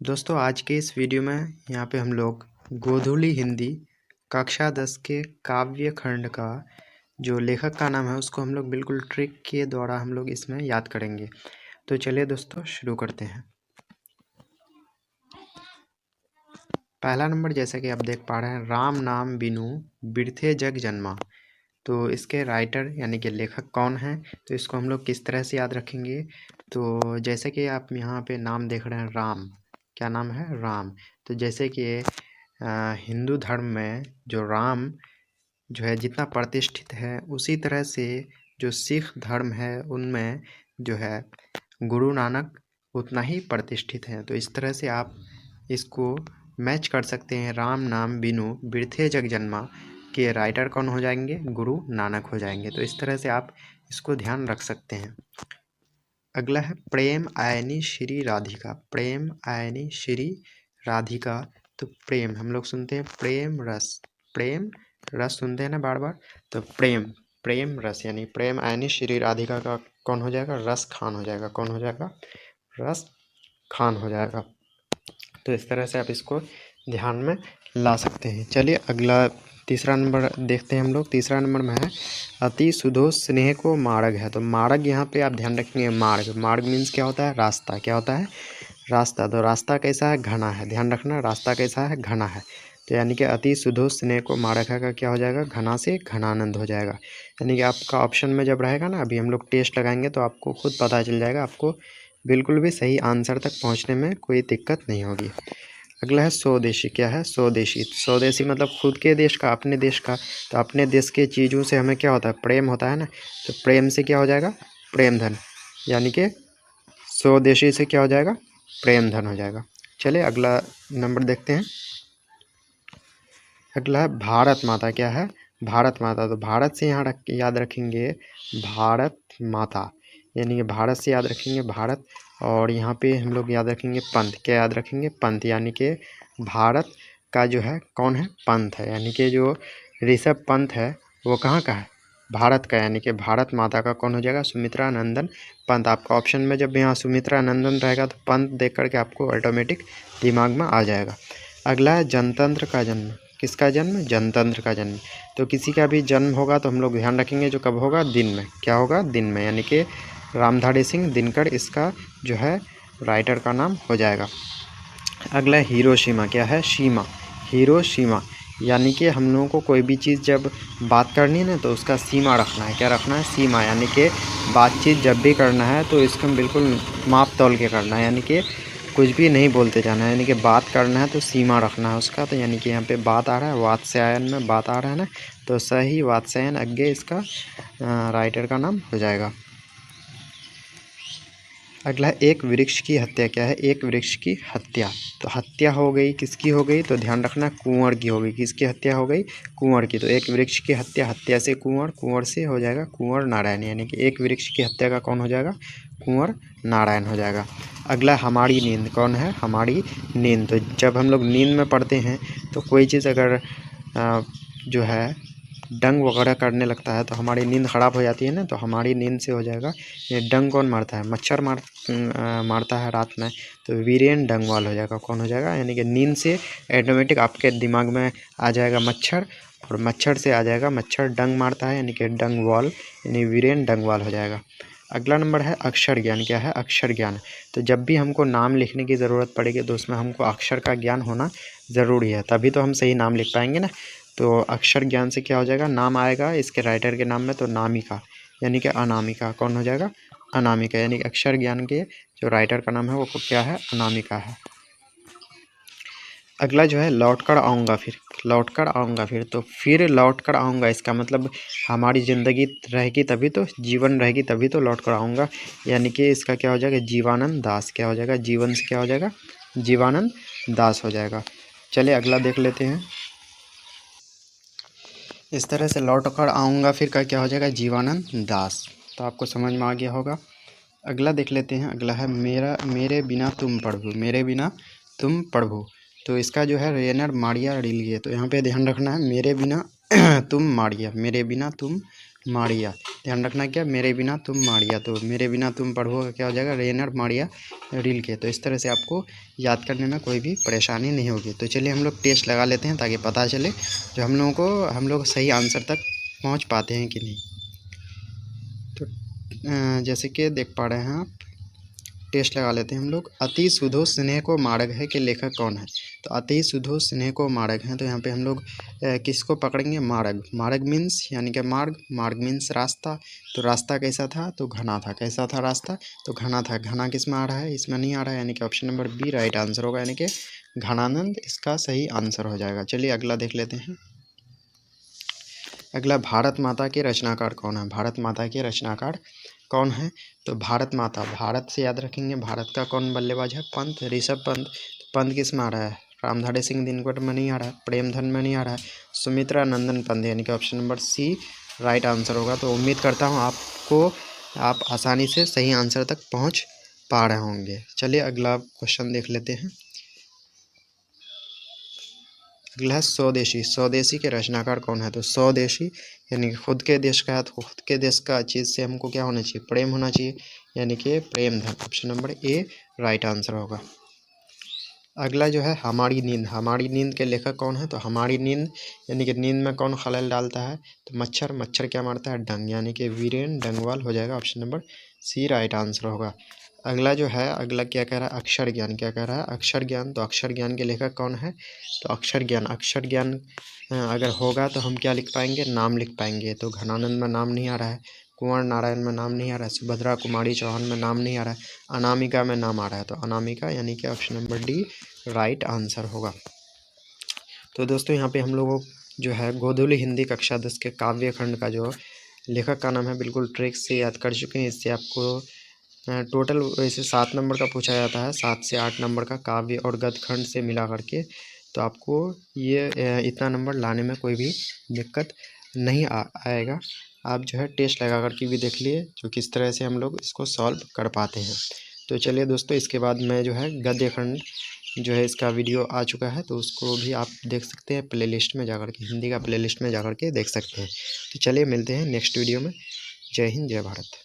दोस्तों आज के इस वीडियो में यहाँ पे हम लोग गोधूली हिंदी कक्षा 10 के काव्य खंड का जो लेखक का नाम है उसको हम लोग बिल्कुल ट्रिक के द्वारा हम लोग इसमें याद करेंगे। तो चलिए दोस्तों शुरू करते हैं। पहला नंबर जैसा कि आप देख पा रहे हैं, राम नाम बिनु बिरथे जग जन्मा। तो इसके राइटर यानी कि लेखक कौन है, तो इसको हम लोग किस तरह से याद रखेंगे। तो जैसे कि आप यहाँ पे नाम देख रहे हैं राम, क्या नाम है राम। तो जैसे कि हिंदू धर्म में जो राम जो है जितना प्रतिष्ठित है, उसी तरह से जो सिख धर्म है उनमें जो है गुरु नानक उतना ही प्रतिष्ठित है। तो इस तरह से आप इसको मैच कर सकते हैं। राम नाम बिनु बिरथे जग जन्मा के राइटर कौन हो जाएंगे, गुरु नानक हो जाएंगे। तो इस तरह से आप इसको ध्यान रख सकते हैं। अगला है प्रेम आयनी श्री राधिका। प्रेम आयनी श्री राधिका, तो प्रेम हम लोग सुनते हैं प्रेम रस, प्रेम रस सुनते हैं ना बार बार। तो प्रेम रस यानी प्रेम आयनी श्री राधिका का कौन हो जाएगा, रस खान हो जाएगा। कौन हो जाएगा, रस खान हो जाएगा। तो इस तरह से आप इसको ध्यान में ला सकते हैं। चलिए अगला तीसरा नंबर देखते हैं हम लोग। तीसरा नंबर में है अति सुधो स्नेह को मार्ग है। तो मार्ग यहाँ पे आप ध्यान रखेंगे, मार्ग मार्ग मीन्स क्या होता है, रास्ता। क्या होता है, रास्ता। तो रास्ता कैसा है, घना है। ध्यान रखना, रास्ता कैसा है, घना है। तो यानी कि अति सुधो स्नेह को मार्ग है का क्या हो जाएगा, घना से घनानंद हो जाएगा। यानी कि आपका ऑप्शन में जब रहेगा ना, अभी हम लोग टेस्ट लगाएंगे तो आपको खुद पता चल जाएगा, आपको बिल्कुल भी सही आंसर तक पहुँचने में कोई दिक्कत नहीं होगी। अगला है स्वदेशी। क्या है, स्वदेशी। स्वदेशी मतलब खुद के देश का, अपने देश का। तो अपने देश के चीज़ों से हमें क्या होता है, प्रेम होता है ना। तो प्रेम से क्या हो जाएगा, प्रेम धन। यानी कि स्वदेशी से क्या हो जाएगा, प्रेम धन हो जाएगा। चलिए अगला नंबर देखते हैं। अगला है भारत माता। क्या है, भारत माता। तो भारत से यहाँ याद रखेंगे भारत माता, यानी कि भारत से याद रखेंगे भारत। और यहाँ पे हम लोग याद रखेंगे पंथ। क्या याद रखेंगे, पंथ। यानी कि भारत का जो है कौन है, पंथ है। यानी कि जो ऋषभ पंथ है वो कहाँ का है, भारत का। यानी कि भारत माता का कौन हो जाएगा, सुमित्रा नंदन पंत। आपका ऑप्शन में जब यहाँ सुमित्रा नंदन रहेगा तो पंत देख करके आपको ऑटोमेटिक दिमाग में आ जाएगा। अगला है जनतंत्र का जन्म। किसका जन्म, जनतंत्र का जन्म। तो किसी का भी जन्म होगा तो हम लोग ध्यान रखेंगे जो कब होगा, दिन में। क्या होगा, दिन में। यानी कि रामधारी सिंह दिनकर इसका जो है राइटर का नाम हो जाएगा। अगला है हिरोशिमा। क्या है, शीमा, हिरोशिमा। यानी कि हम लोगों को कोई भी चीज़ जब बात करनी है ना तो उसका सीमा रखना है। क्या रखना है, सीमा। यानी कि बातचीत जब भी करना है तो इसको बिल्कुल माप तौल के करना है। यानी कि कुछ भी नहीं बोलते जाना है। यानी कि बात करना है तो सीमा रखना है उसका। तो यानी कि यहाँ पे बात आ रहा है, वात्स्यायन में बात आ रहा है ना, तो सही वात्स्यायन अज्ञे इसका राइटर का नाम हो जाएगा। अगला है एक वृक्ष की हत्या। क्या है, एक वृक्ष की हत्या। तो हत्या हो गई, किसकी हो गई, तो ध्यान रखना कुंवर की हो गई। किसकी हत्या हो गई, कुंवर की। तो एक वृक्ष की हत्या, हत्या से कुंवर, कुंवर से हो जाएगा कुंवर नारायण। यानी कि एक वृक्ष की हत्या का कौन हो जाएगा, कुंवर नारायण हो जाएगा। अगला हमारी नींद। कौन है, हमारी नींद। तो जब हम लोग नींद में पढ़ते हैं तो कोई चीज़ अगर जो है डंग वगैरह करने लगता है तो हमारी नींद ख़राब हो जाती है ना। तो हमारी नींद से हो जाएगा, ये डंग कौन मारता है, मच्छर मारता है रात में। तो वीरेन डंगवाल हो जाएगा। कौन हो जाएगा, यानी कि नींद से ऑटोमेटिक आपके दिमाग में आ जाएगा मच्छर, और मच्छर से आ जाएगा मच्छर डंग मारता है, यानी कि डंगवाल, यानी वीरेन डंगवाल हो जाएगा। अगला नंबर है अक्षर ज्ञान। क्या है, अक्षर ज्ञान। तो जब भी हमको नाम लिखने की ज़रूरत पड़ेगी तो उसमें हमको अक्षर का ज्ञान होना ज़रूरी है, तभी तो हम सही नाम लिख पाएंगे ना। तो अक्षर ज्ञान से क्या हो जाएगा, नाम आएगा इसके राइटर के नाम में, तो नामिका, यानी कि अनामिका। कौन हो जाएगा, अनामिका। यानी कि अक्षर ज्ञान के जो राइटर का नाम है वो क्या है, अनामिका है। अगला जो है लौट कर आऊँगा फिर। लौट कर आऊँगा फिर, तो फिर लौट कर आऊँगा इसका मतलब हमारी ज़िंदगी रहेगी तभी तो, जीवन रहेगी तभी तो लौट कर आऊँगा। यानी कि इसका क्या हो जाएगा, जीवानंद दास। क्या हो जाएगा, जीवन से क्या हो जाएगा, जीवानंद दास हो जाएगा। चलिए अगला देख लेते हैं। इस तरह से लौट कर आऊँगा फिर का क्या हो जाएगा, जीवानंद दास। तो आपको समझ में आ गया होगा। अगला देख लेते हैं। अगला है मेरे बिना तुम प्रभु। मेरे बिना तुम प्रभु। तो इसका जो है रेनर मारिया रिलिए। तो यहाँ पे ध्यान रखना है, मेरे बिना तुम मारिया, मेरे बिना तुम माड़िया। ध्यान रखना क्या, मेरे बिना तुम माड़िया, तो मेरे बिना तुम पढ़ोगे क्या हो जाएगा, रेनर माड़िया रील के। तो इस तरह से आपको याद करने में कोई भी परेशानी नहीं होगी। तो चलिए हम लोग टेस्ट लगा लेते हैं ताकि पता चले जो हम लोग सही आंसर तक पहुंच पाते हैं कि नहीं। तो जैसे कि देख पा रहे हैं आप, टेस्ट लगा लेते हैं हम लोग। अति सुधो स्नेह को मार्ग है के लेखक कौन है। तो अति सुधो स्नेह को मार्ग है, तो यहाँ पे हम लोग किसको पकड़ेंगे, मार्ग। मार्ग मीन्स यानी कि मार्ग, मार्ग मीन्स रास्ता। तो रास्ता कैसा था, तो घना था। कैसा था रास्ता, तो घना था। घना किस में आ रहा है, इसमें नहीं आ रहा है, यानी कि option number B right answer होगा, यानी कि घनानंद इसका सही आंसर हो जाएगा। चलिए अगला देख लेते हैं। अगला, भारत माता के रचनाकार कौन है। भारत माता के रचनाकार कौन है, तो भारत माता, भारत से याद रखेंगे। भारत का कौन बल्लेबाज है, पंत, ऋषभ पंत। पंत किस में आ रहा है, रामधारी सिंह दिनकर में नहीं आ रहा है, प्रेमधन में नहीं आ रहा है, सुमित्रा नंदन पंत, यानी कि option number C right answer होगा। तो उम्मीद करता हूँ आप आसानी से सही आंसर तक पहुँच पा रहे होंगे। चलिए अगला क्वेश्चन देख लेते हैं। अगला है स्वदेशी। स्वदेशी के रचनाकार कौन है, तो स्वदेशी यानी कि खुद के देश का है, तो खुद के देश का चीज़ से हमको क्या होना चाहिए, प्रेम होना चाहिए, यानी कि Premdhan. Option number A right answer होगा। अगला जो है हमारी नींद। हमारी नींद के लेखक कौन है, तो हमारी नींद यानी कि नींद में कौन खलल डालता है, तो मच्छर। मच्छर क्या मारता है, डंग, यानी कि वीरेन डंगवाल हो जाएगा। Option number C right answer होगा। अगला जो है, अगला क्या कह रहा है, अक्षर ज्ञान। क्या कह रहा है, अक्षर ज्ञान। तो अक्षर ज्ञान के लेखक कौन है, तो अक्षर ज्ञान। अक्षर ज्ञान अगर होगा तो हम क्या लिख पाएंगे, नाम लिख पाएंगे। तो घनानंद में नाम नहीं आ रहा है, कुंवर नारायण में नाम नहीं आ रहा है, सुभद्रा कुमारी चौहान में नाम नहीं आ रहा है, अनामिका में नाम आ रहा है। तो अनामिका यानी कि option number D right answer होगा। तो दोस्तों यहाँ पे हम लोगों जो है गोधुली हिंदी कक्षा 10 के काव्य खंड का जो लेखक का नाम है बिल्कुल ट्रिक से याद कर चुके हैं। इससे आपको टोटल वैसे 7 नंबर का पूछा जाता है, 7 से 8 नंबर का काव्य और गद्य खंड से मिला करके। तो आपको ये इतना नंबर लाने में कोई भी दिक्कत नहीं आएगा। आप जो है टेस्ट लगा करके भी देख लिए जो किस तरह से हम लोग इसको सॉल्व कर पाते हैं। तो चलिए दोस्तों, इसके बाद मैं जो है गद्य खंड जो है इसका वीडियो आ चुका है, तो उसको भी आप देख सकते हैं प्लेलिस्ट में जाकर के, हिंदी का प्लेलिस्ट में जाकर के देख सकते हैं। तो चलिए मिलते हैं नेक्स्ट वीडियो में। जय हिंद, जय भारत।